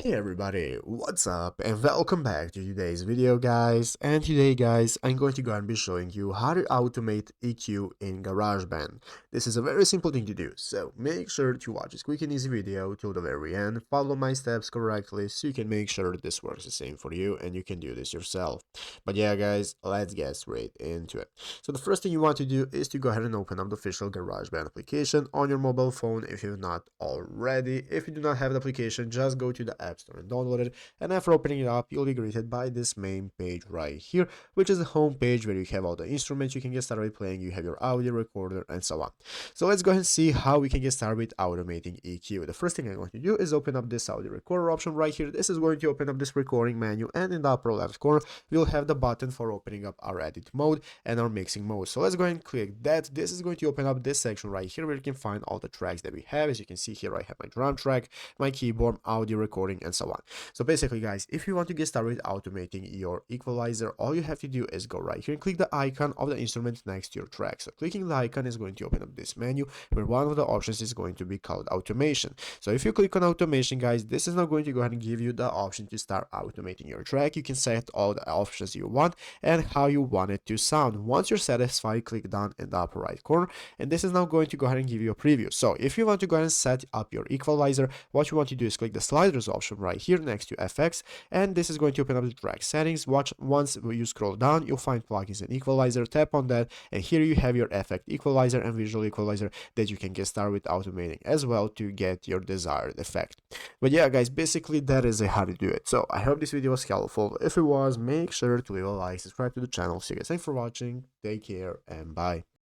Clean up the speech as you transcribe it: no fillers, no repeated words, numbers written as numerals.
Hey everybody, what's up and welcome back to today's video guys. And today guys, I'm going to go and be showing you how to automate EQ in GarageBand. This is a very simple thing to do, so make sure to watch this quick and easy video till the very end, follow my steps correctly so you can make sure that this works the same for you and you can do this yourself. But yeah guys, let's get straight into it. So the first thing you want to do is to go ahead and open up the official GarageBand application on your mobile phone if you've not already. If you do not have the application, just go to the App Store and download it, and after opening it up you'll be greeted by this main page right here, which is the home page where you have all the instruments you can get started with playing, you have your audio recorder and so on. So let's go ahead and see how we can get started with automating EQ. The first thing I'm going to do is open up this audio recorder option right here. This is going to open up this recording menu, and in the upper left corner we'll have the button for opening up our edit mode and our mixing mode. So let's go ahead and click that. This is going to open up this section right here where you can find all the tracks that we have. As you can see here, I have my drum track, my keyboard, audio recording, and so on. So basically guys, if you want to get started with automating your equalizer, all you have to do is go right here and click the icon of the instrument next to your track. So clicking the icon is going to open up this menu where one of the options is going to be called automation. So if you click on automation guys, this is now going to go ahead and give you the option to start automating your track. You can set all the options you want and how you want it to sound. Once you're satisfied, click done in the upper right corner, and this is now going to go ahead and give you a preview. So if you want to go ahead and set up your equalizer, what you want to do is click the sliders option right here next to FX, and this is going to open up the track settings. Once you scroll down, you'll find plugins and equalizer. Tap on that, and here you have your effect equalizer and visual equalizer that you can get started with automating as well to get your desired effect. But yeah guys, basically that is how to do it. So I hope this video was helpful. If it was, make sure to leave a like, subscribe to the channel. See you guys, thanks for watching, take care, and bye.